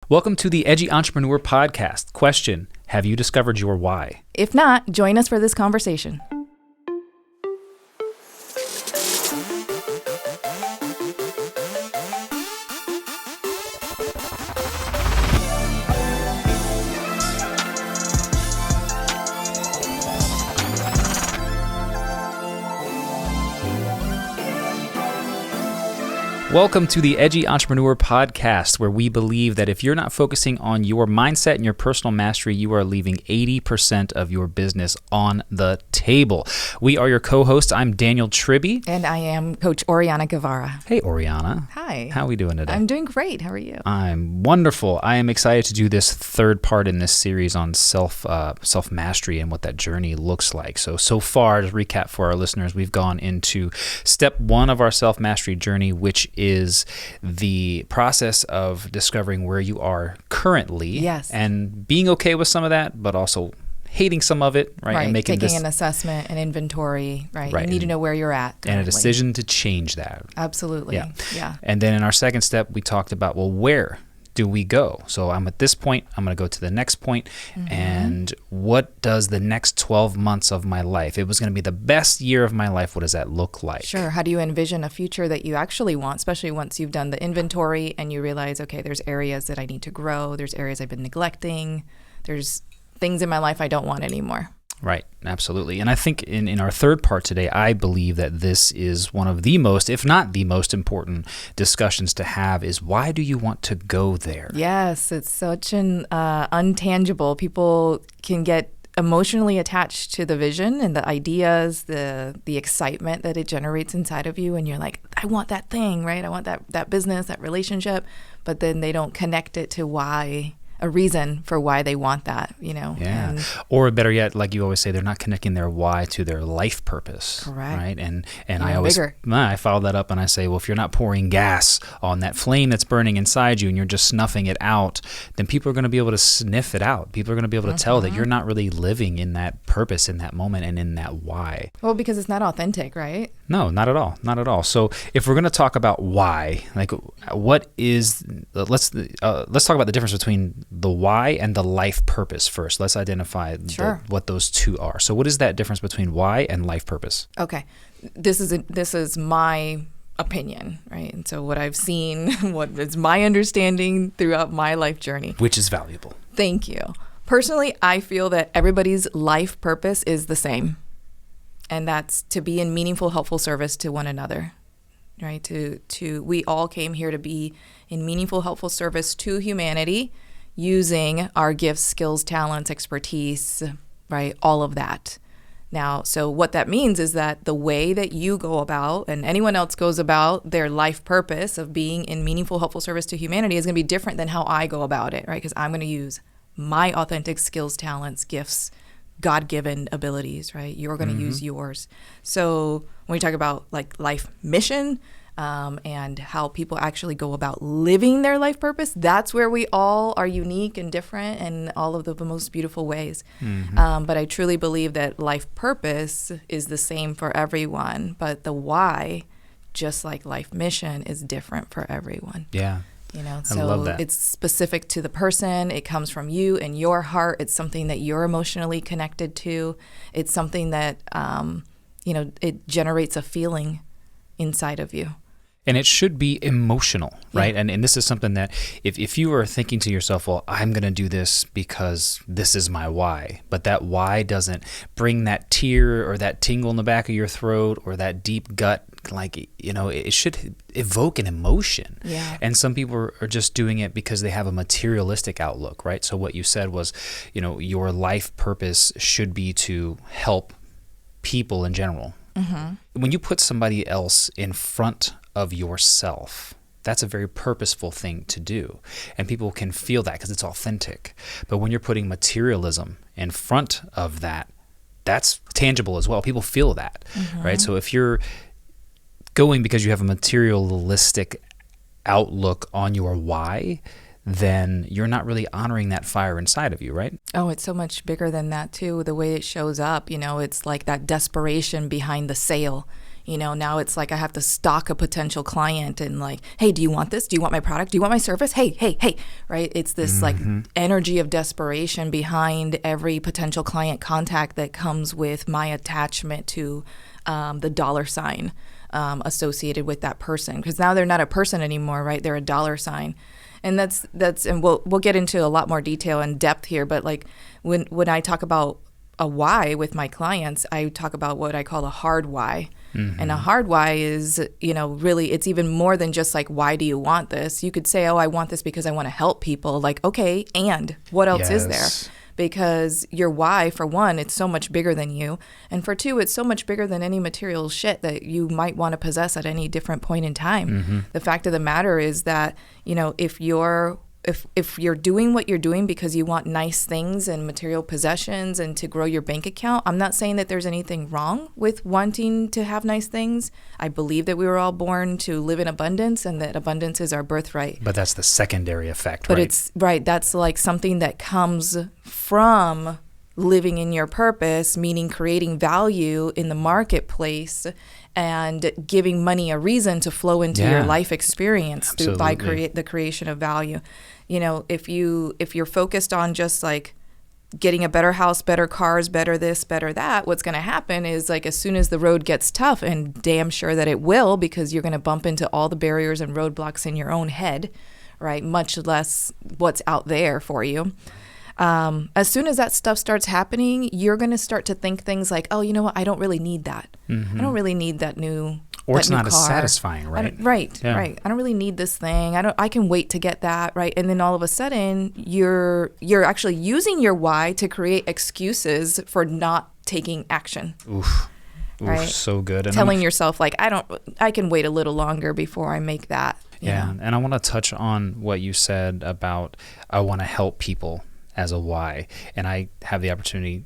Welcome to the Edgy Entrepreneur Podcast. Question: have you discovered your why? If not, join us for this conversation. Welcome to the Edgy Entrepreneur Podcast, where we believe that if you're not focusing on your mindset and your personal mastery, you are leaving 80% of your business on the table. We are your co-hosts. I'm Daniel Tribby. And I am Coach Oriana Guevara. Hey, Oriana. Hi. How are we doing today? I'm doing great. How are you? I'm wonderful. I am excited to do this third part in this series on self-mastery and what that journey looks like. So far, to recap for our listeners, we've gone into step one of our self-mastery journey, which is the process of discovering where you are currently. Yes. And being okay with some of that, but also hating some of it, right? Right. And taking an assessment, an inventory, right? You need to know where you're at currently. And a decision to change that. Absolutely. Yeah. And then in our second step, we talked about, well, where do we go? So I'm at this point, I'm going to go to the next point, and what does the next 12 months of my life, it was going to be the best year of my life, what does that look like? Sure. How do you envision a future that you actually want, especially once you've done the inventory and you realize, okay, there's areas that I need to grow, there's areas I've been neglecting, there's things in my life I don't want anymore. Right, absolutely. And I think in our third part today, I believe that this is one of the most, if not the most important discussions to have is, why do you want to go there? Yes, it's such an untangible. People can get emotionally attached to the vision and the ideas, the excitement that it generates inside of you. And you're like, I want that thing, right? I want that business, that relationship. But then they don't connect it to why. A reason for why they want that, Yeah. Or better yet, like you always say, they're not connecting their why to their life purpose. Correct. Right. And Even I always, bigger. I follow that up and I say, well, if you're not pouring gas on that flame that's burning inside you and you're just snuffing it out, then people are going to be able to sniff it out. People are going to be able to tell that you're not really living in that purpose in that moment and in that why. Well, because it's not authentic, right? No, not at all. Not at all. So if we're going to talk about why, like what is, let's talk about the difference between the why and the life purpose first. Let's identify what those two are. So what is that difference between why and life purpose? Okay. This is my opinion, right? And so what I've seen, what is my understanding throughout my life journey. Which is valuable. Thank you. Personally, I feel that everybody's life purpose is the same. And that's to be in meaningful, helpful service to one another, right? We all came here to be in meaningful, helpful service to humanity using our gifts, skills, talents, expertise, right? All of that. Now, so what that means is that the way that you go about and anyone else goes about their life purpose of being in meaningful, helpful service to humanity is going to be different than how I go about it, right? Because I'm going to use my authentic skills, talents, gifts, God-given abilities, right? You're going to use yours. So when we talk about like life mission and how people actually go about living their life purpose, that's where we all are unique and different in all of the most beautiful ways. But I truly believe that life purpose is the same for everyone, but the why, just like life mission, is different for everyone. Yeah. So I love that. It's specific to the person. It comes from you and your heart. It's something that you're emotionally connected to. It's something that, it generates a feeling inside of you. And it should be emotional, right? Yeah. And this is something that if you are thinking to yourself, well, I'm going to do this because this is my why, but that why doesn't bring that tear or that tingle in the back of your throat or that deep gut, it should evoke an emotion. Yeah. And some people are just doing it because they have a materialistic outlook, right? So what you said was, your life purpose should be to help people in general. When you put somebody else in front of yourself, that's a very purposeful thing to do. And people can feel that because it's authentic. But when you're putting materialism in front of that, that's tangible as well. People feel that, right? So if you're going because you have a materialistic outlook on your why, then you're not really honoring that fire inside of you, right? Oh, it's so much bigger than that too. The way it shows up, it's like that desperation behind the sale. Now it's like I have to stalk a potential client and like, hey, do you want this? Do you want my product? Do you want my service? Hey, right? It's this like energy of desperation behind every potential client contact that comes with my attachment to the dollar sign associated with that person. Because now they're not a person anymore, right? They're a dollar sign. And that's and we'll get into a lot more detail and depth here, but like when I talk about a why with my clients, I talk about what I call a hard why. And a hard why is, really it's even more than just like, why do you want this? You could say, oh, I want this because I want to help people. Like, okay, and what else is there? Because your why, for one, it's so much bigger than you. And for two, it's so much bigger than any material shit that you might want to possess at any different point in time. The fact of the matter is that, if you're doing what you're doing because you want nice things and material possessions and to grow your bank account, I'm not saying that there's anything wrong with wanting to have nice things. I believe that we were all born to live in abundance and that abundance is our birthright. But that's the secondary effect, but right? It's right. That's like something that comes from living in your purpose, meaning creating value in the marketplace and giving money a reason to flow into your life experience by the creation of value. If you're focused on just like getting a better house, better cars, better this, better that, what's going to happen is like as soon as the road gets tough, and damn sure that it will, because you're going to bump into all the barriers and roadblocks in your own head, right? Much less what's out there for you. As soon as that stuff starts happening, you're going to start to think things like, oh, you know what? I don't really need that. I don't really need that new Or it's not car. as satisfying, right? Right. I don't really need this thing. I can wait to get that, right? And then all of a sudden, you're actually using your why to create excuses for not taking action. Oof, right? So good. And telling yourself like, I can wait a little longer before I make that. Yeah, and I want to touch on what you said about I want to help people as a why. And I have the opportunity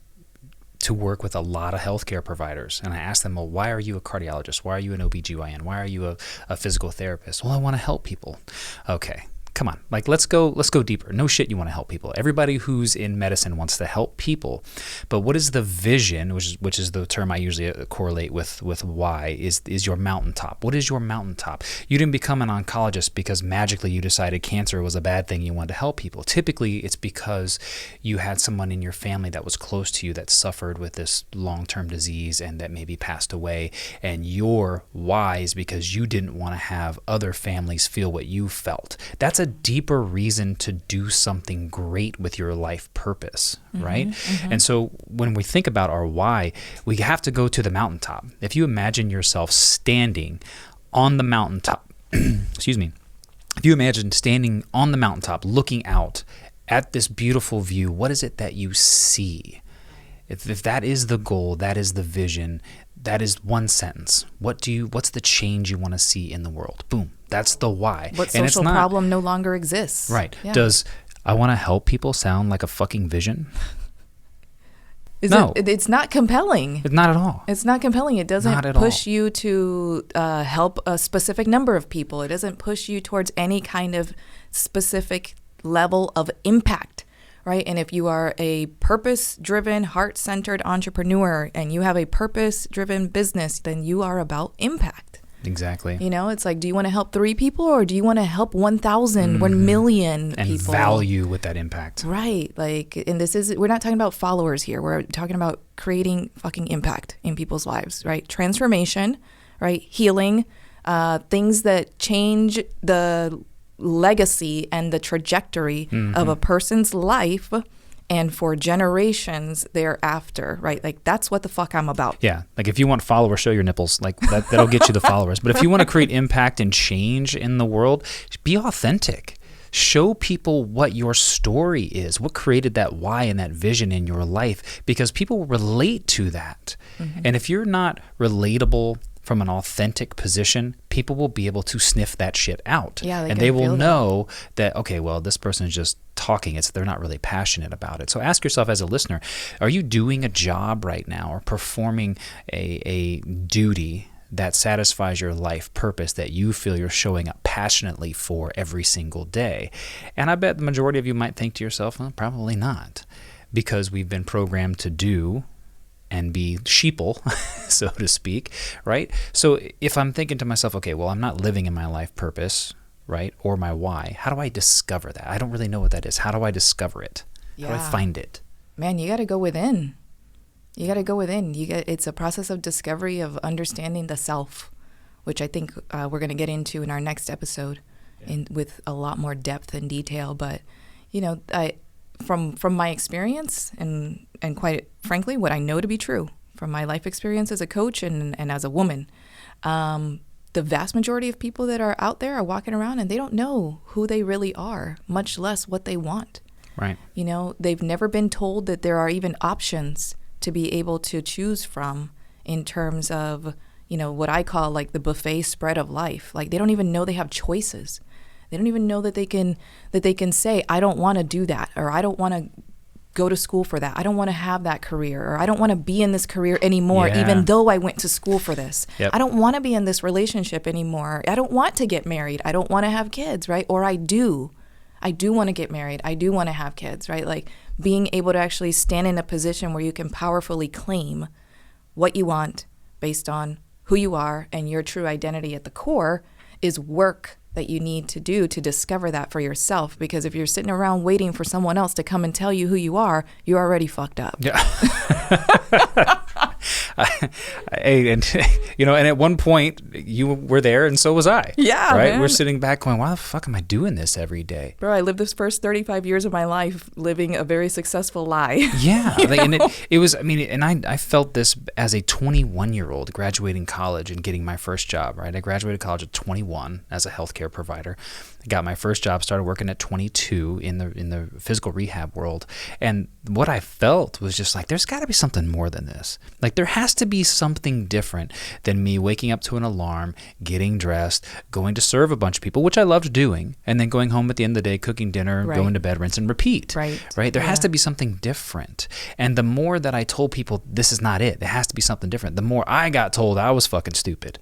to work with a lot of healthcare providers. And I ask them, well, why are you a cardiologist? Why are you an OBGYN? Why are you a physical therapist? Well, I want to help people. Okay, come on. Like, let's go deeper. No shit, you want to help people. Everybody who's in medicine wants to help people. But what is the vision, which is the term I usually correlate with why, is your mountaintop. What is your mountaintop? You didn't become an oncologist because magically you decided cancer was a bad thing. You wanted to help people. Typically, it's because you had someone in your family that was close to you that suffered with this long-term disease and that maybe passed away. And your why is because you didn't want to have other families feel what you felt. That's a deeper reason to do something great with your life purpose, right? And so when we think about our why, we have to go to the mountaintop. If you imagine yourself standing on the mountaintop, excuse me, if you imagine standing on the mountaintop looking out at this beautiful view, what is it that you see? If that is the goal, that is the vision, that is one sentence. What's the change you want to see in the world? Boom. That's the why. What social problem no longer exists? Right. Yeah. Does I want to help people sound like a fucking vision? It's not compelling. It's not at all. It's not compelling. It doesn't push you to help a specific number of people. It doesn't push you towards any kind of specific level of impact, right? And if you are a purpose-driven, heart-centered entrepreneur and you have a purpose-driven business, then you are about impact. Exactly. It's like, do you want to help 3 people or do you want to help 1,000, 1 million people? And value with that impact. Right. Like, and we're not talking about followers here. We're talking about creating fucking impact in people's lives, right? Transformation, right? Healing, things that change the legacy and the trajectory of a person's life and for generations thereafter, right? Like, that's what the fuck I'm about. Yeah. Like, if you want followers, show your nipples. Like, that'll get you the followers. But if you want to create impact and change in the world, be authentic. Show people what your story is, what created that why and that vision in your life, because people relate to that. And if you're not relatable from an authentic position, people will be able to sniff that shit out. Yeah, and they will know that, okay, well, this person is just talking. They're not really passionate about it. So ask yourself as a listener, are you doing a job right now or performing a duty that satisfies your life purpose that you feel you're showing up passionately for every single day? And I bet the majority of you might think to yourself, well, probably not, because we've been programmed to do and be sheeple, so to speak, right? So if I'm thinking to myself, okay, well, I'm not living in my life purpose, right, or my why, how do I discover that? I don't really know what that is. How do I discover it? How do I find it? Man, you got to go within. You got to go within. It's a process of discovery, of understanding the self, which I think we're going to get into in our next episode with a lot more depth and detail. But, you know, from my experience and quite frankly, what I know to be true from my life experience as a coach and as a woman, the vast majority of people that are out there are walking around and they don't know who they really are, much less what they want. Right. You know, they've never been told that there are even options to be able to choose from in terms of, you know, what I call like the buffet spread of life. Like they don't even know they have choices. They don't even know that they can say, I don't want to do that, or I don't want to go to school for that. I don't want to have that career, or I don't want to be in this career anymore, even though I went to school for this. Yep. I don't want to be in this relationship anymore. I don't want to get married. I don't want to have kids, right? Or I do want to get married. I do want to have kids, right? Like being able to actually stand in a position where you can powerfully claim what you want based on who you are and your true identity at the core is work that you need to do to discover that for yourself. Because if you're sitting around waiting for someone else to come and tell you who you are, you're already fucked up. Yeah. And you know, and at one point you were there and so was I. Yeah, right. Man. We're sitting back going, why the fuck am I doing this every day? Bro, I lived this first 35 years of my life living a very successful lie. Yeah. And it was, I mean, and I felt this as a 21-year-old graduating college and getting my first job, right? I graduated college at 21 as a healthcare provider. I got my first job, started working at 22 in the physical rehab world. And what I felt was just like, there's got to be something more than this. Like there has to be something different than me waking up to an alarm, getting dressed, going to serve a bunch of people, which I loved doing, and then going home at the end of the day, cooking dinner, going to bed, rinse and repeat. Right. There has to be something different. And the more that I told people this is not it, there has to be something different, the more I got told I was fucking stupid.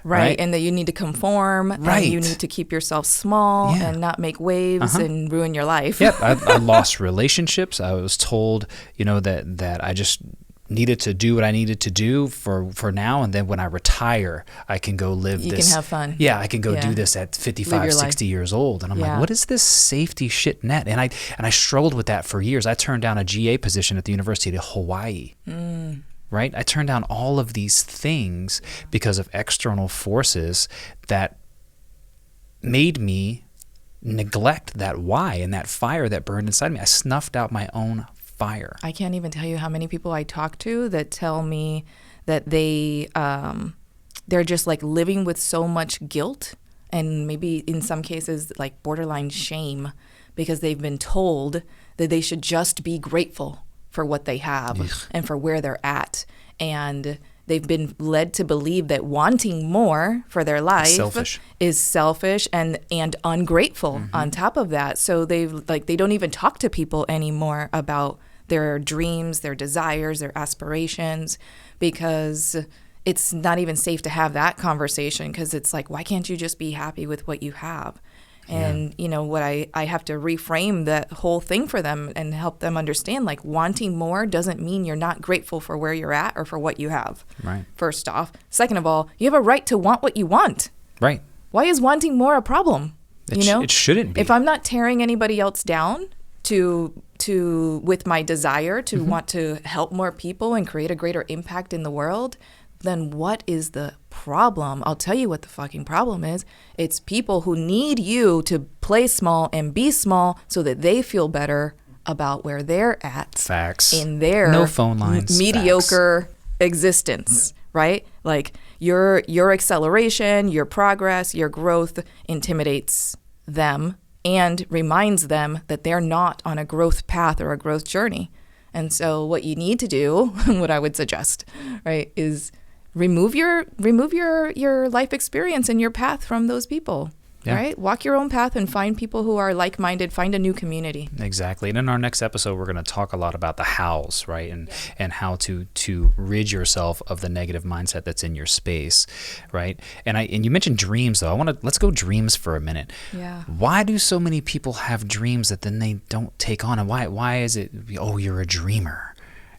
Right. And that you need to conform, and you need to keep yourself small and not make waves and ruin your life. Yep. I lost relationships. I was told, you know, that I just needed to do what I needed to do for now, and then when I retire, I can go live you this. You can have fun. Yeah, I can go do this at 55, 60 years old. And I'm like, what is this safety shit net? And I struggled with that for years. I turned down a GA position at the University of Hawaii. Right? I turned down all of these things because of external forces that made me neglect that why and that fire that burned inside me. I snuffed out my own fire. I can't even tell you how many people I talk to that tell me that they're just like living with so much guilt and maybe in some cases like borderline shame because they've been told that they should just be grateful for what they have and for where they're at. And they've been led to believe that wanting more for their life is selfish and ungrateful on top of that. So they don't even talk to people anymore about their dreams, their desires, their aspirations, because it's not even safe to have that conversation because it's like, why can't you just be happy with what you have? And, you know, what I have to reframe that whole thing for them and help them understand, like, wanting more doesn't mean you're not grateful for where you're at or for what you have. Right. First off. Second of all, you have a right to want what you want. Right. Why is wanting more a problem? It shouldn't be. If I'm not tearing anybody else down with my desire to want to help more people and create a greater impact in the world, then what is the problem? I'll tell you what the fucking problem is. It's people who need you to play small and be small so that they feel better about where they're at. Facts. In their no phone lines. Mediocre existence, right? Like your acceleration, your progress, your growth intimidates them and reminds them that they're not on a growth path or a growth journey. And so what you need to do, what I would suggest, right, is remove your life experience and your path from those people, right? Walk your own path and find people who are like-minded, find a new community. Exactly. And in our next episode, we're going to talk a lot about the hows, right? And how to rid yourself of the negative mindset that's in your space, right? And you mentioned dreams though. Let's go dreams for a minute. Yeah. Why do so many people have dreams that then they don't take on? And why is it, oh, you're a dreamer?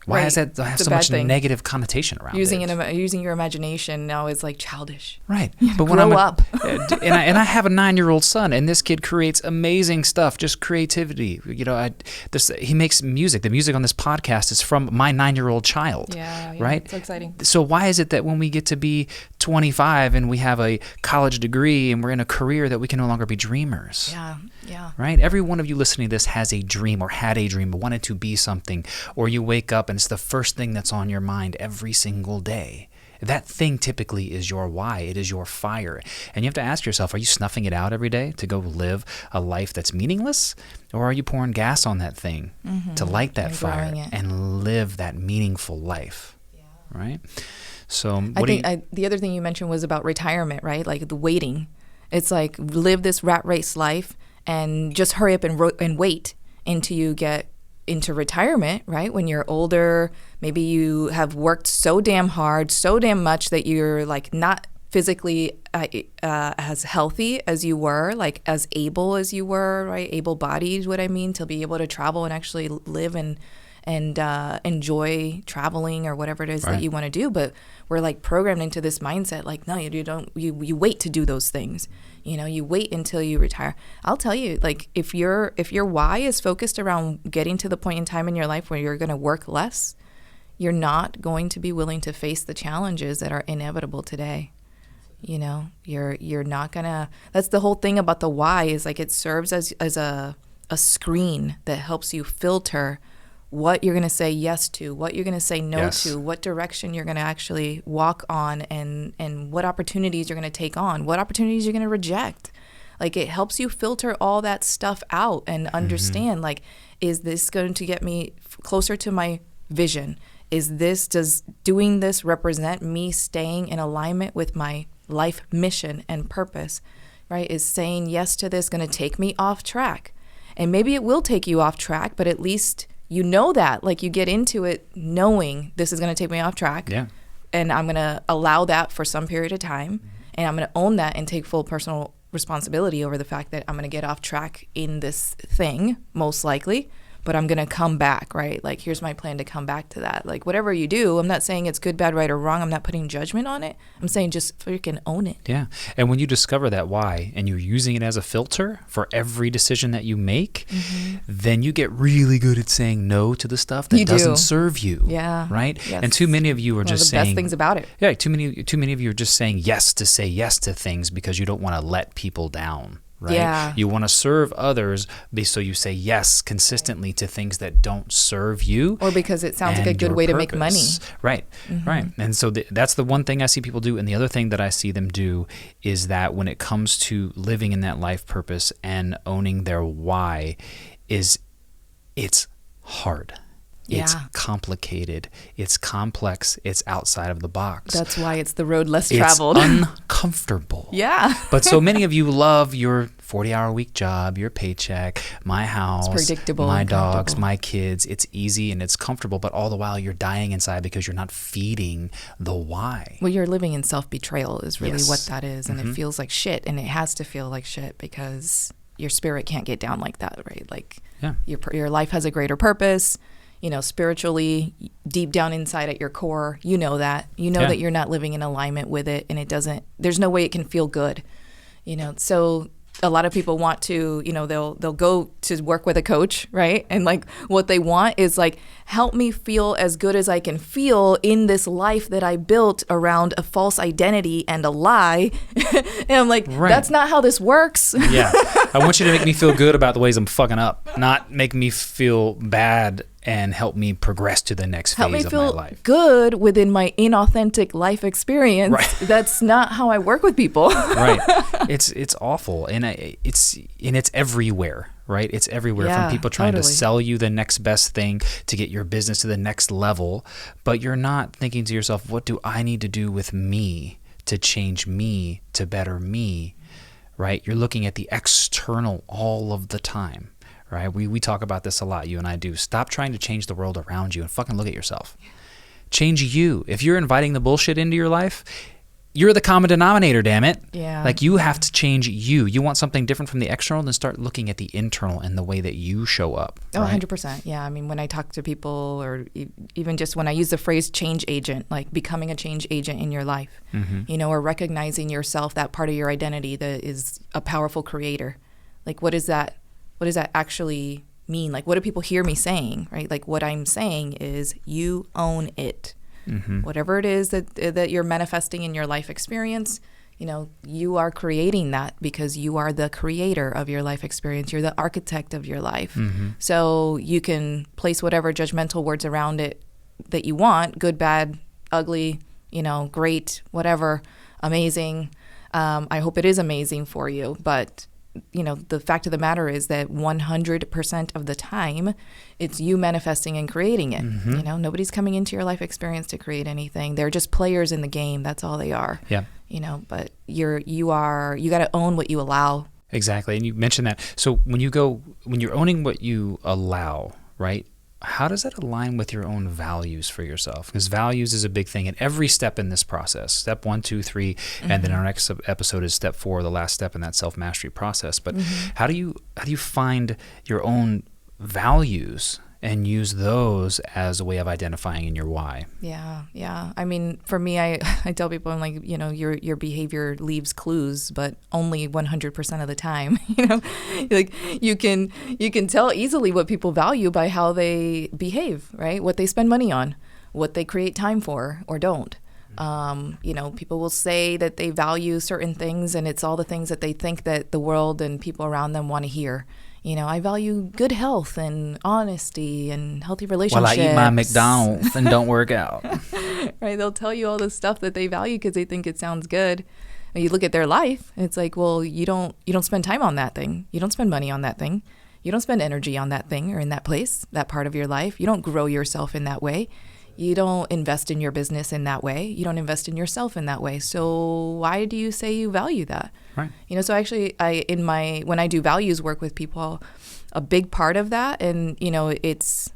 Why Right. does that have It's a so bad much thing. negative connotation around Using it? using your imagination now is like childish. Right. But when grow up. and I have a 9-year-old son, and this kid creates amazing stuff, just creativity. You know, he makes music. The music on this podcast is from my 9-year-old child. Yeah, right? It's exciting. So why is it that when we get to be 25 and we have a college degree and we're in a career that we can no longer be dreamers? Yeah. Right? Every one of you listening to this has a dream or had a dream or wanted to be something, or you wake up and it's the first thing that's on your mind every single day. That thing typically is your why. It is your fire. And you have to ask yourself, are you snuffing it out every day to go live a life that's meaningless? Or are you pouring gas on that thing to light that fire and live that meaningful life? Yeah. Right? So the other thing you mentioned was about retirement, right? Like the waiting. It's like live this rat race life and just hurry up and wait until you get into retirement, right? When you're older, maybe you have worked so damn hard, so damn much that you're like not physically as healthy as you were, like as able as you were, right? Able-bodied, what I mean, to be able to travel and actually live and enjoy traveling or whatever it is that you want to do. But we're like programmed into this mindset, like, no, you wait to do those things. You know, you wait until you retire. I'll tell you, like, if your why is focused around getting to the point in time in your life where you're going to work less, you're not going to be willing to face the challenges that are inevitable today. You know, you're not gonna. That's the whole thing about the why, is like it serves as a screen that helps you filter what you're going to say yes to, what you're going to say no to, what direction you're going to actually walk on, and what opportunities you're going to take on, what opportunities you're going to reject. Like, it helps you filter all that stuff out and understand, like, is this going to get me closer to my vision? Does doing this represent me staying in alignment with my life mission and purpose, right? Is saying yes to this going to take me off track? And maybe it will take you off track, but at least you know that, like, you get into it knowing this is going to take me off track. Yeah. And I'm going to allow that for some period of time. And I'm going to own that and take full personal responsibility over the fact that I'm going to get off track in this thing, most likely. But I'm going to come back, right? Like, here's my plan to come back to that. Like, whatever you do, I'm not saying it's good, bad, right, or wrong. I'm not putting judgment on it. I'm saying just freaking own it. Yeah. And when you discover that why and you're using it as a filter for every decision that you make, then you get really good at saying no to the stuff that doesn't serve you. Yeah. Right? Yes. And too many of you are just saying... the best things about it. Yeah. Too many of you are just saying yes to say yes to things because you don't want to let people down. Right? Yeah. You want to serve others, so you say yes consistently to things that don't serve you. Or because it sounds like a good way to make money. Right, right. And so that's the one thing I see people do. And the other thing that I see them do is that when it comes to living in that life purpose and owning their why, it's hard. It's complicated. It's complex. It's outside of the box. That's why it's the road less traveled. It's uncomfortable. Yeah. But so many of you love your 40-hour-a-week job, your paycheck, my house, it's predictable, my dogs, my kids. It's easy and it's comfortable, but all the while you're dying inside because you're not feeding the why. Well, you're living in self-betrayal is really what that is. And it feels like shit. And it has to feel like shit because your spirit can't get down like that, right? Like your life has a greater purpose. You know, spiritually, deep down inside at your core, you know that. You know that you're not living in alignment with it, and there's no way it can feel good. You know, so a lot of people want to, you know, they'll go to work with a coach, right? And like what they want is like, help me feel as good as I can feel in this life that I built around a false identity and a lie. And I'm like, that's not how this works. Yeah. I want you to make me feel good about the ways I'm fucking up, not make me feel bad and help me progress to the next phase of my life. Help me feel good within my inauthentic life experience. Right. That's not how I work with people. Right. It's awful, and it's everywhere. Right? It's everywhere, from people trying to sell you the next best thing to get your business to the next level, but you're not thinking to yourself, what do I need to do with me to change me, to better me? Right? You're looking at the external all of the time. Right? We talk about this a lot, you and I do. Stop trying to change the world around you and fucking look at yourself. Change you. If you're inviting the bullshit into your life, you're the common denominator, damn it. Yeah. Like you have to change you. You want something different from the external, then start looking at the internal and the way that you show up. Oh, right? 100%. Yeah. I mean, when I talk to people or even just when I use the phrase change agent, like becoming a change agent in your life, or recognizing yourself, that part of your identity that is a powerful creator. Like, what does that actually mean? Like, what do people hear me saying, right? Like what I'm saying is you own it. Whatever it is that you're manifesting in your life experience, you are creating that because you are the creator of your life experience. You're the architect of your life. So you can place whatever judgmental words around it that you want, good, bad, ugly, great, whatever, amazing. I hope it is amazing for you. But the fact of the matter is that 100% of the time, it's you manifesting and creating it. Nobody's coming into your life experience to create anything. They're just players in the game. That's all they are. Yeah. But you got to own what you allow. Exactly. And you mentioned that. So when you're owning what you allow, right? How does that align with your own values for yourself? Because values is a big thing at every step in this process. Step 1, 2, 3, and then our next episode is step 4, the last step in that self-mastery process. But how do you find your own values and use those as a way of identifying in your why? Yeah. I mean, for me, I tell people, I'm like, your behavior leaves clues, but only 100% of the time. Like you can tell easily what people value by how they behave, right? What they spend money on, what they create time for or don't. People will say that they value certain things, and it's all the things that they think that the world and people around them want to hear. I value good health and honesty and healthy relationships. Well, I eat my McDonald's and don't work out. Right? They'll tell you all the stuff that they value because they think it sounds good. And you look at their life, and it's like, well, you don't spend time on that thing. You don't spend money on that thing. You don't spend energy on that thing or in that place, that part of your life. You don't grow yourself in that way. You don't invest in your business in that way. You don't invest in yourself in that way. So why do you say you value that? Right. So actually when I do values work with people, a big part of that, and it's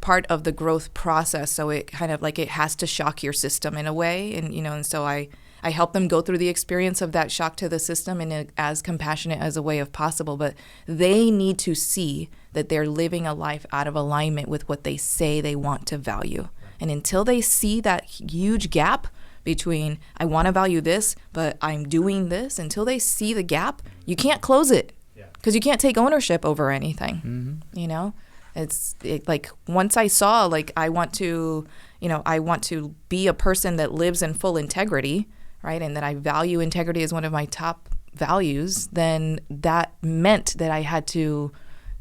part of the growth process. So it kind of like it has to shock your system in a way. And so I help them go through the experience of that shock to the system in as compassionate as a way of possible. But they need to see that they're living a life out of alignment with what they say they want to value. And until they see that huge gap between I want to value this, but I'm doing this, until they see the gap, you can't close it because you can't take ownership over anything. It's like once I saw like I want to be a person that lives in full integrity, right? And that I value integrity as one of my top values, then that meant that I had to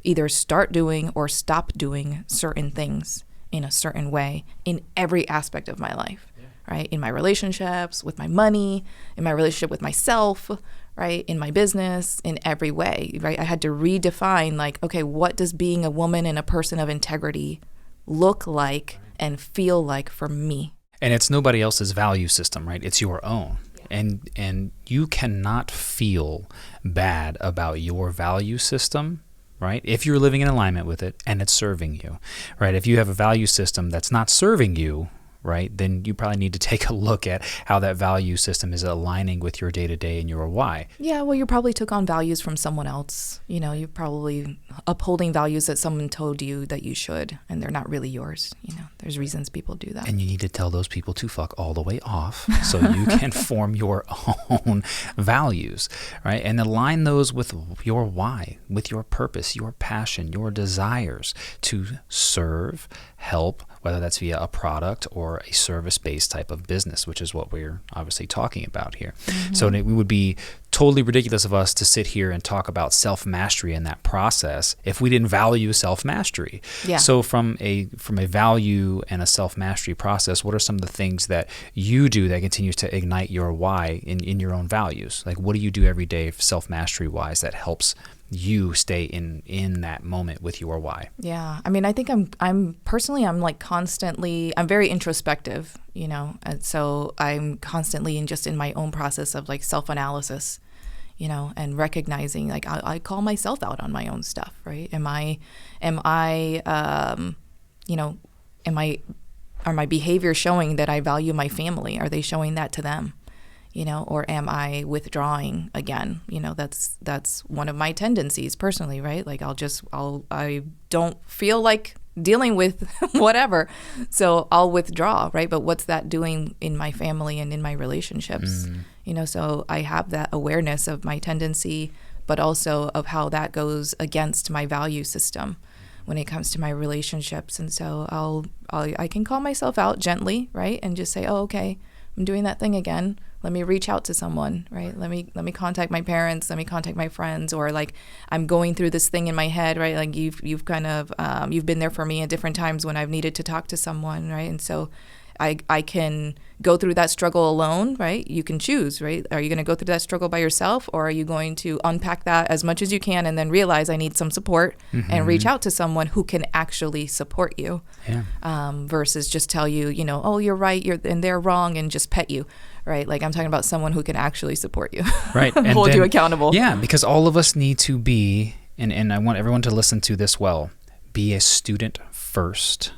either start doing or stop doing certain things in a certain way in every aspect of my life, right? In my relationships, with my money, in my relationship with myself, right? In my business, in every way, right? I had to redefine like, okay, what does being a woman and a person of integrity look like and feel like for me? And it's nobody else's value system, right? It's your own. And you cannot feel bad about your value system, right? If you're living in alignment with it and it's serving you, right? If you have a value system that's not serving you, right, then you probably need to take a look at how that value system is aligning with your day-to-day and your why. Yeah, well, you probably took on values from someone else. You're probably upholding values that someone told you that you should, and they're not really yours. There's reasons people do that. And you need to tell those people to fuck all the way off so you can form your own values, right? And align those with your why, with your purpose, your passion, your desires to serve, help, whether that's via a product or a service-based type of business, which is what we're obviously talking about here. So it would be totally ridiculous of us to sit here and talk about self-mastery in that process if we didn't value self-mastery. Yeah. So from a value and a self-mastery process, what are some of the things that you do that continues to ignite your why in your own values? Like what do you do every day self-mastery wise that helps you stay in that moment with your why? Yeah. I mean, I think I'm personally like constantly, I'm very introspective, and so I'm constantly in my own process of like self-analysis, and recognizing like I call myself out on my own stuff, right? Are my behaviors showing that I value my family? Are they showing that to them? or am I withdrawing again? That's one of my tendencies personally, right? Like I don't feel like dealing with whatever, so I'll withdraw, right? But what's that doing in my family and in my relationships? So I have that awareness of my tendency, but also of how that goes against my value system when it comes to my relationships. And so I can call myself out gently, right? And just say, oh, okay, I'm doing that thing again. Let me reach out to someone, right? Let me contact my parents. Let me contact my friends. Or like I'm going through this thing in my head, right? Like you've kind of you've been there for me at different times when I've needed to talk to someone, right? And so I can go through that struggle alone, right? You can choose, right? Are you going to go through that struggle by yourself, or are you going to unpack that as much as you can and then realize I need some support and reach out to someone who can actually support you, versus just tell you, oh, you're right, and they're wrong, and just pet you, right? Like I'm talking about someone who can actually support you, right? And hold you accountable. Yeah, because all of us need to be, and I want everyone to listen to this well, be a student first,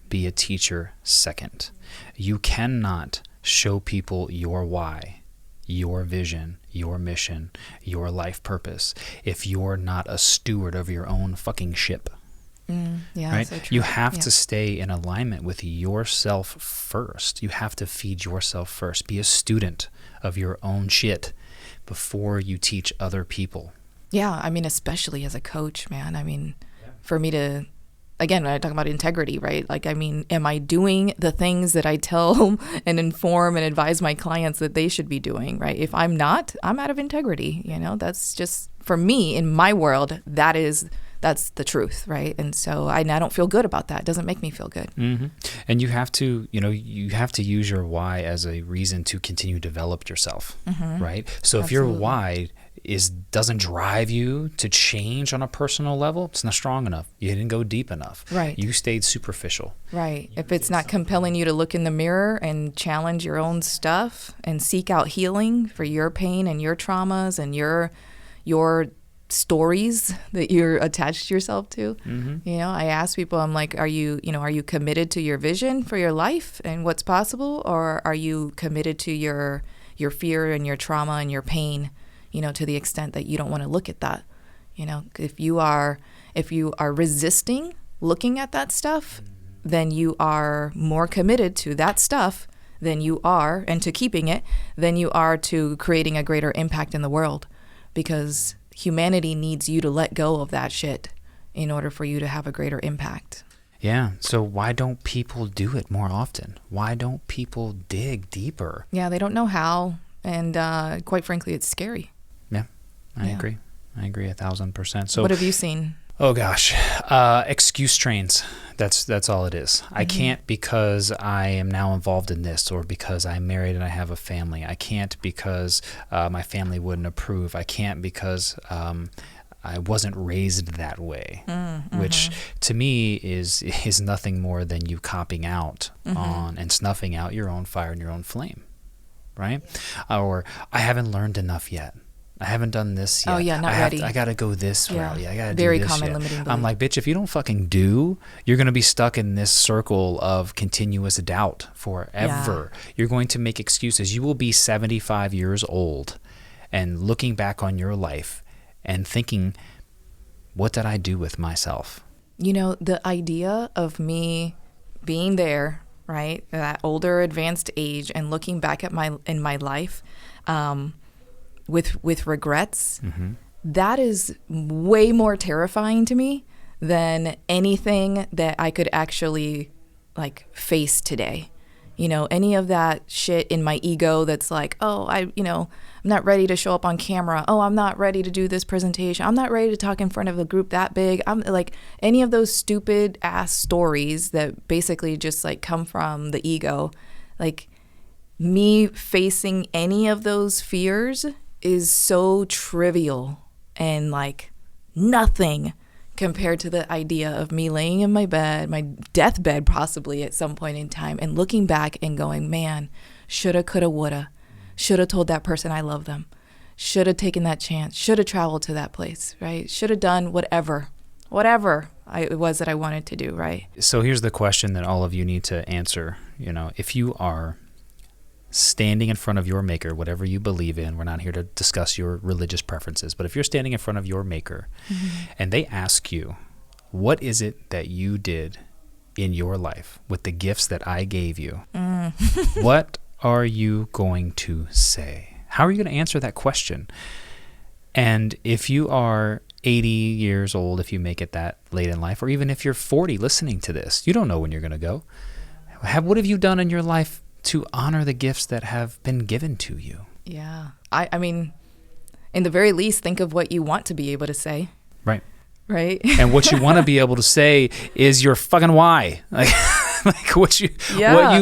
be a teacher second. You cannot show people your why, your vision, your mission, your life purpose if you're not a steward of your own fucking ship. Yeah, right? So true. You have to stay in alignment with yourself first. You have to feed yourself first. Be a student of your own shit before you teach other people. Yeah, I mean, especially as a coach, man. I mean, for me to, again, when I talk about integrity, right? Like, I mean, am I doing the things that I tell and inform and advise my clients that they should be doing, right? If I'm not, I'm out of integrity. That's just, for me, in my world, that's the truth, right? And so I don't feel good about that. It doesn't make me feel good. Mm-hmm. And you have to, use your why as a reason to continue to develop yourself, right? So if your why doesn't drive you to change on a personal level, it's not strong enough. You didn't go deep enough. Right. You stayed superficial. Right. If it's not compelling you to look in the mirror and challenge your own stuff and seek out healing for your pain and your traumas and your stories that you're attached yourself to. I ask people, I'm like, are you committed to your vision for your life and what's possible, or are you committed to your fear and your trauma and your pain, to the extent that you don't want to look at that? If you are resisting looking at that stuff, then you are more committed to that stuff than you are, and to keeping it, than you are to creating a greater impact in the world, because humanity needs you to let go of that shit in order for you to have a greater impact. Yeah. So why don't people do it more often? Why don't people dig deeper? Yeah, they don't know how. And quite frankly, it's scary. Yeah, I agree. I agree 1,000%. So what have you seen? Oh gosh, excuse trains. That's all it is. I can't because I am now involved in this, or because I'm married and I have a family. I can't because my family wouldn't approve. I can't because I wasn't raised that way, which to me is nothing more than you copping out on and snuffing out your own fire and your own flame, right? Or I haven't learned enough yet. I haven't done this yet. Oh yeah, not ready. I gotta go this route. I gotta Very do this common yet. limiting belief. I'm like, bitch, if you don't fucking do, you're gonna be stuck in this circle of continuous doubt forever. You're going to make excuses. You will be 75 years old and looking back on your life and thinking, what did I do with myself? The idea of me being there, right, that older, advanced age, and looking back at my life, with regrets, that is way more terrifying to me than anything that I could actually face today. Any of that shit in my ego that's like, oh, I'm not ready to show up on camera. Oh, I'm not ready to do this presentation. I'm not ready to talk in front of a group that big. I'm like, any of those stupid ass stories that basically just come from the ego, me facing any of those fears is so trivial and nothing compared to the idea of me laying in my bed, my deathbed possibly at some point in time, and looking back and going, man, shoulda, coulda, woulda, shoulda told that person I love them, shoulda taken that chance, shoulda traveled to that place, right? Shoulda done whatever it was that I wanted to do, right? So here's the question that all of you need to answer. If you are standing in front of your maker, whatever you believe in, we're not here to discuss your religious preferences, but if you're standing in front of your maker and they ask you, what is it that you did in your life with the gifts that I gave you? What are you going to say? How are you going to answer that question? And if you are 80 years old, if you make it that late in life, or even if you're 40 listening to this, you don't know when you're going to go. What have you done in your life to honor the gifts that have been given to you? Yeah. I mean, in the very least, think of what you want to be able to say. Right. Right. And what you want to be able to say is your fucking why. Like what you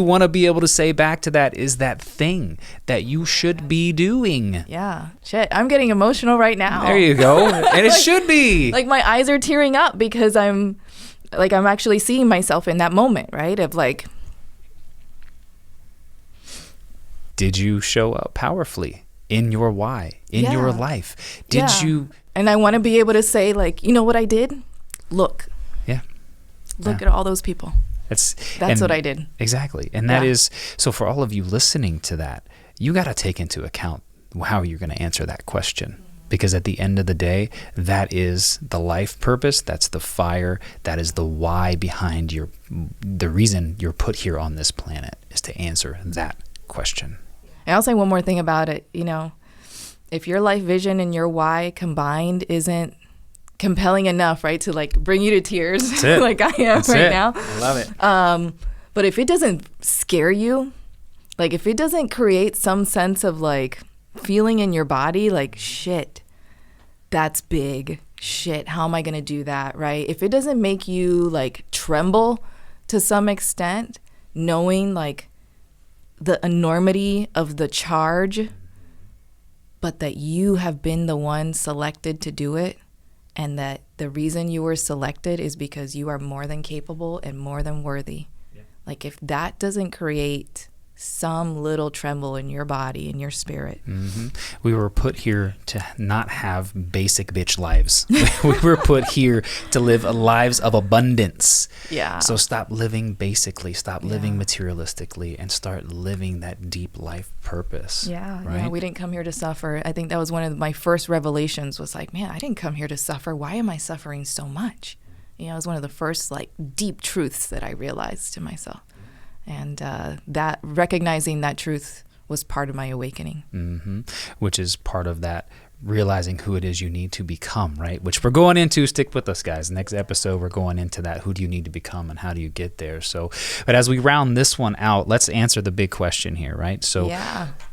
want to be able to say back to that is that thing that you should be doing. Yeah. Shit. I'm getting emotional right now. There you go. And it should be. Like my eyes are tearing up because I'm actually seeing myself in that moment, right? Of like, did you show up powerfully in your why, in your life? Did you? And I want to be able to say, like, you know what I did? Look. Yeah. Look at all those people. That's what I did. Exactly. And that is, so for all of you listening to that, you got to take into account how you're going to answer that question. Because at the end of the day, that is the life purpose. That's the fire. That is the why behind the reason you're put here on this planet, is to answer that question. And I'll say one more thing about it. You know, if your life vision and your why combined isn't compelling enough, right, to like bring you to tears like I am now. I love it. But if it doesn't scare you, like if it doesn't create some sense of like feeling in your body, like shit, that's big. Shit, how am I going to do that, right? If it doesn't make you like tremble to some extent, knowing like the enormity of the charge, but that you have been the one selected to do it, and that the reason you were selected is because you are more than capable and more than worthy. Yeah. Like if that doesn't create some little tremble in your body, in your spirit. Mm-hmm. We were put here to not have basic bitch lives. We were put here to live lives of abundance. Yeah. So stop living basically, stop living materialistically, and start living that deep life purpose. Yeah. Right? Yeah. We didn't come here to suffer. I think that was one of my first revelations, was like, man, I didn't come here to suffer. Why am I suffering so much? You know, it was one of the first like deep truths that I realized to myself. And that recognizing that truth was part of my awakening. Mm-hmm. Which is part of that realizing who it is you need to become, right? Which we're going into. Stick with us, guys. Next episode, we're going into that. Who do you need to become and how do you get there? So, but as we round this one out, let's answer the big question here, right? So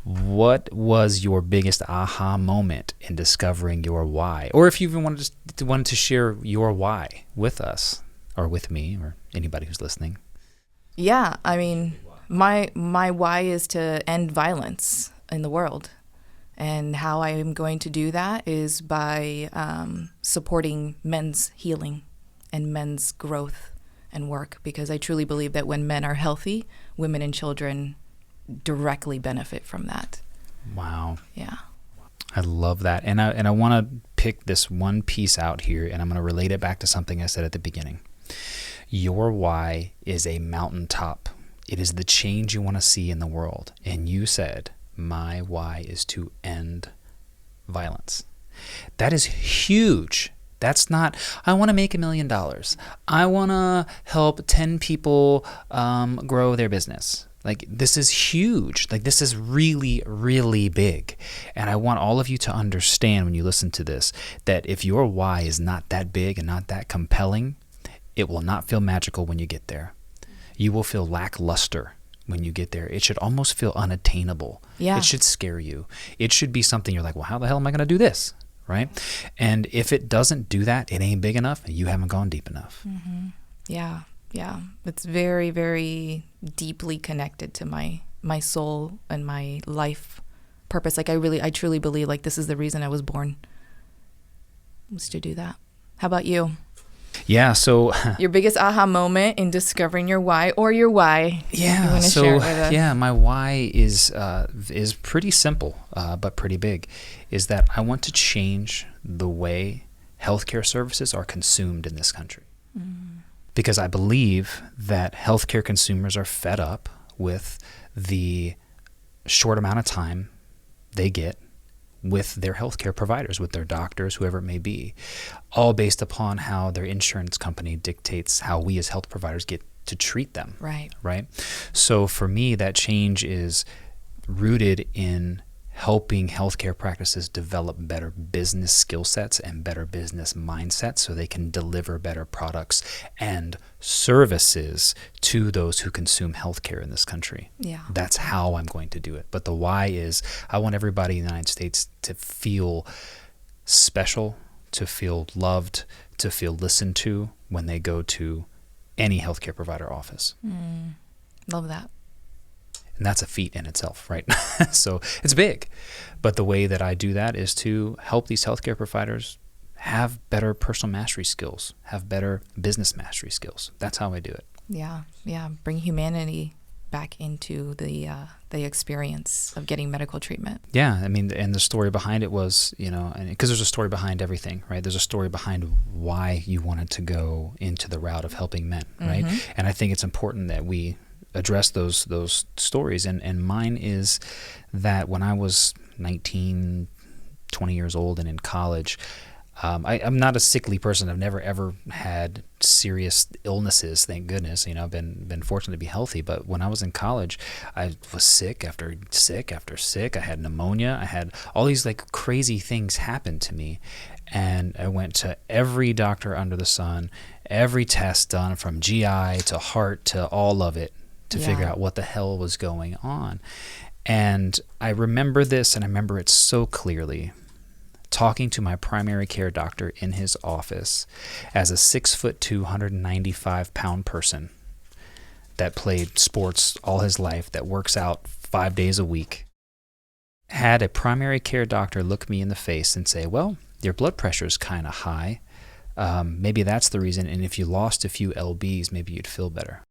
what was your biggest aha moment in discovering your why? Or if you even wanted to share your why with us or with me or anybody who's listening. Yeah, I mean, my why is to end violence in the world. And how I am going to do that is by supporting men's healing and men's growth and work, because I truly believe that when men are healthy, women and children directly benefit from that. Wow. Yeah. I love that. And I want to pick this one piece out here, and I'm going to relate it back to something I said at the beginning. Your why is a mountaintop. It is the change you want to see in the world. And you said, my why is to end violence. That is huge. That's not, I want to make $1 million. I want to help 10 people grow their business. Like, this is huge. Like, this is really, really big. And I want all of you to understand when you listen to this, that if your why is not that big and not that compelling, it will not feel magical when you get there. You will feel lackluster when you get there. It should almost feel unattainable. Yeah. It should scare you. It should be something you're like, well, how the hell am I going to do this? Right? And if it doesn't do that, it ain't big enough, and you haven't gone deep enough. Mm-hmm. Yeah. Yeah. It's very, very deeply connected to my soul and my life purpose. Like I truly believe like this is the reason I was born, was to do that. How about you? Yeah, so your biggest aha moment in discovering your why, or your why. Yeah, so my why is pretty simple, but pretty big. Is that I want to change the way healthcare services are consumed in this country, because I believe that healthcare consumers are fed up with the short amount of time they get with their healthcare providers, with their doctors, whoever it may be, all based upon how their insurance company dictates how we as health providers get to treat them. Right. So for me, that change is rooted in helping healthcare practices develop better business skill sets and better business mindsets so they can deliver better products and services to those who consume healthcare in this country. Yeah. That's how I'm going to do it. But the why is I want everybody in the United States to feel special, to feel loved, to feel listened to when they go to any healthcare provider office. Love that. And that's a feat in itself, right? So it's big. But the way that I do that is to help these healthcare providers have better personal mastery skills, have better business mastery skills. That's how I do it. Yeah. Bring humanity back into the experience of getting medical treatment. Yeah, I mean, and the story behind it was, because there's a story behind everything, right? There's a story behind why you wanted to go into the route of helping men, right? And I think it's important that we address those stories. And mine is that when I was 19, 20 years old and in college, I'm not a sickly person. I've never ever had serious illnesses, thank goodness. I've been fortunate to be healthy. But when I was in college, I was sick after sick after sick. I had pneumonia. I had all these like crazy things happen to me. And I went to every doctor under the sun, every test done from GI to heart to all of it, to figure out what the hell was going on. And I remember this, and I remember it so clearly, talking to my primary care doctor in his office as a 6'2", 195-pound person that played sports all his life, that works out 5 days a week, had a primary care doctor look me in the face and say, well, your blood pressure is kind of high. Maybe that's the reason, and if you lost a few lbs, maybe you'd feel better.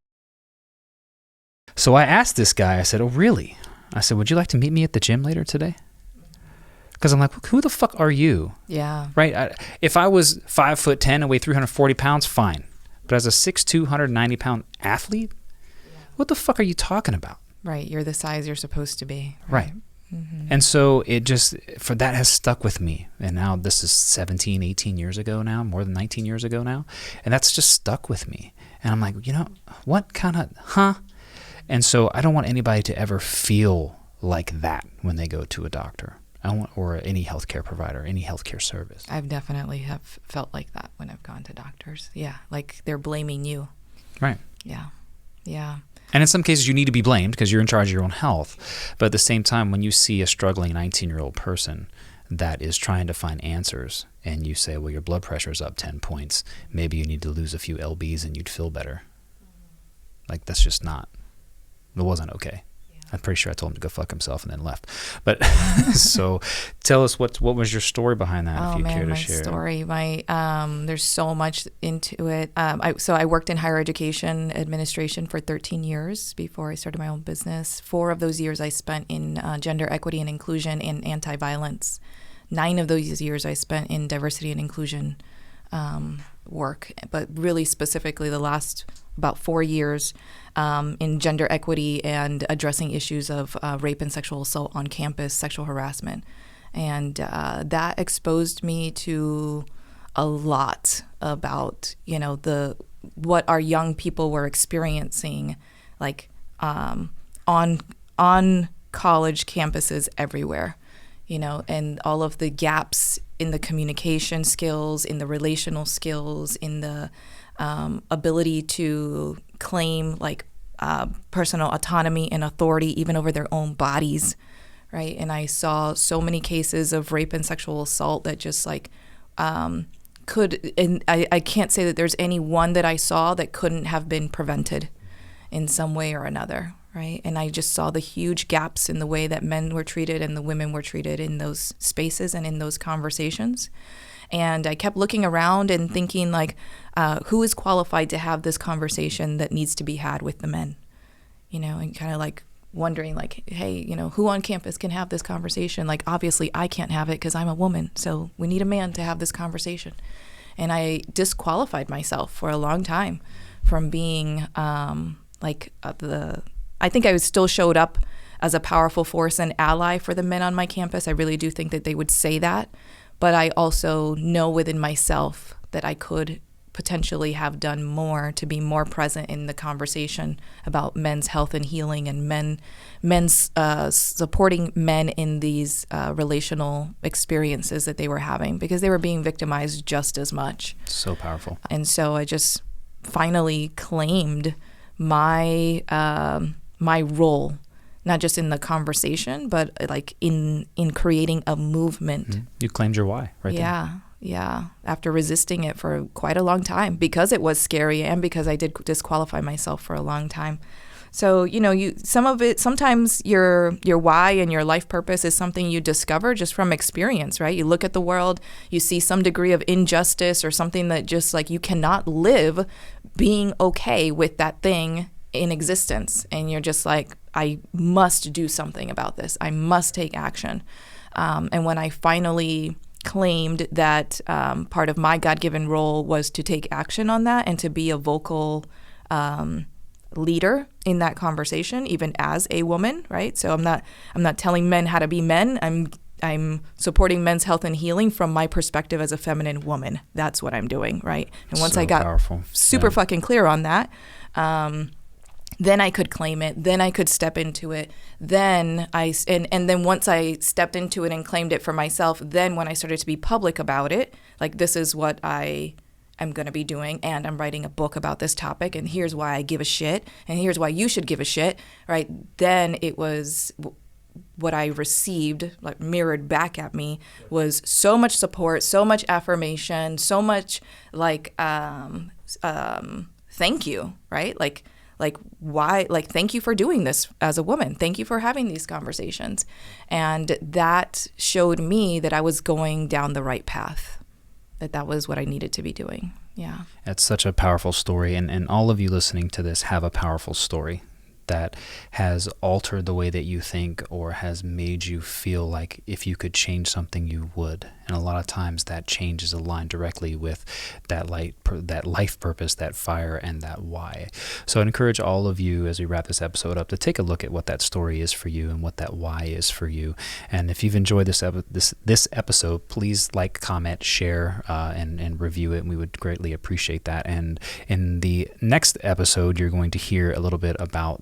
So I asked this guy, I said, oh, really? I said, would you like to meet me at the gym later today? Because I'm like, who the fuck are you? Yeah. Right? If I was 5'10" and weighed 340 pounds, fine. But as a 6'2", 190-pound athlete, what the fuck are you talking about? Right. You're the size you're supposed to be. Right. And so that has stuck with me. And now this is 17, 18 years ago now, more than 19 years ago now. And that's just stuck with me. And I'm like, what kind of, And so I don't want anybody to ever feel like that when they go to a doctor or any healthcare provider, any healthcare service. I've definitely have felt like that when I've gone to doctors. Yeah, like they're blaming you. Right. Yeah. And in some cases, you need to be blamed because you're in charge of your own health. But at the same time, when you see a struggling 19-year-old person that is trying to find answers and you say, well, your blood pressure is up 10 points, maybe you need to lose a few lbs and you'd feel better. Like, that's just not. It wasn't okay. Yeah. I'm pretty sure I told him to go fuck himself and then left. But so tell us what was your story behind that, if you care to share. Story. There's so much into it. So I worked in higher education administration for 13 years before I started my own business. 4 of those years I spent in gender equity and inclusion and anti-violence. 9 of those years I spent in diversity and inclusion work, but really specifically the last about 4 years in gender equity and addressing issues of rape and sexual assault on campus, sexual harassment. And that exposed me to a lot about, what our young people were experiencing, like on college campuses everywhere, and all of the gaps in the communication skills, in the relational skills, in the ability to claim personal autonomy and authority even over their own bodies, right? And I saw so many cases of rape and sexual assault that just I can't say that there's any one that I saw that couldn't have been prevented in some way or another, right? And I just saw the huge gaps in the way that men were treated and the women were treated in those spaces and in those conversations. And I kept looking around and thinking, who is qualified to have this conversation that needs to be had with the men? And kind of wondering, hey, who on campus can have this conversation? Obviously I can't have it because I'm a woman, so we need a man to have this conversation. And I disqualified myself for a long time from being I think I still showed up as a powerful force and ally for the men on my campus. I really do think that they would say that. But I also know within myself that I could potentially have done more to be more present in the conversation about men's health and healing, and men's supporting men in these relational experiences that they were having, because they were being victimized just as much. So powerful. And so I just finally claimed my my role, not just in the conversation, but like in creating a movement. Mm-hmm. You claimed your why right there. Yeah. After resisting it for quite a long time, because it was scary and because I did disqualify myself for a long time. So, sometimes your why and your life purpose is something you discover just from experience, right? You look at the world, you see some degree of injustice or something that just like you cannot live being okay with that thing in existence. And you're just like, I must do something about this. I must take action. And when I finally claimed that part of my God-given role was to take action on that and to be a vocal leader in that conversation, even as a woman, right? So I'm not telling men how to be men. I'm supporting men's health and healing from my perspective as a feminine woman. That's what I'm doing, right? And once I got super fucking clear on that, then I could claim it. Then I could step into it. Then then once I stepped into it and claimed it for myself, then when I started to be public about it, like this is what I am going to be doing, and I'm writing a book about this topic, and here's why I give a shit, and here's why you should give a shit, right? Then it was what I received, like mirrored back at me, was so much support, so much affirmation, so much like thank you, right? Like why, like, thank you for doing this as a woman. Thank you for having these conversations. And that showed me that I was going down the right path, that was what I needed to be doing. Yeah. That's such a powerful story. And all of you listening to this have a powerful story that has altered the way that you think, or has made you feel like if you could change something, you would. And a lot of times that change is aligned directly with that life purpose, that fire, and that why. So I encourage all of you, as we wrap this episode up, to take a look at what that story is for you and what that why is for you. And if you've enjoyed this episode, please like, comment, share, and review it. And we would greatly appreciate that. And in the next episode, you're going to hear a little bit about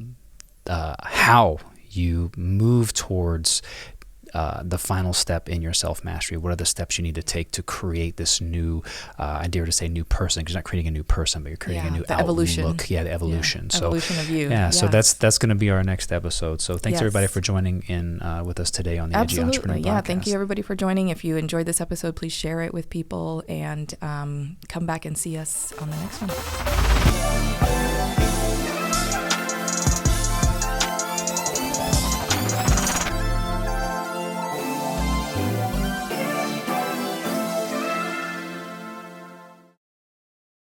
how you move towards the final step in your self-mastery. What are the steps you need to take to create this new, I dare to say new person, because you're not creating a new person, but you're creating a new outlook. Evolution. Yeah, the evolution. So, evolution of you. Yeah, so that's going to be our next episode. So thanks everybody for joining in with us today on the Edgy Entrepreneur Podcast. Yeah, thank you everybody for joining. If you enjoyed this episode, please share it with people, and come back and see us on the next one.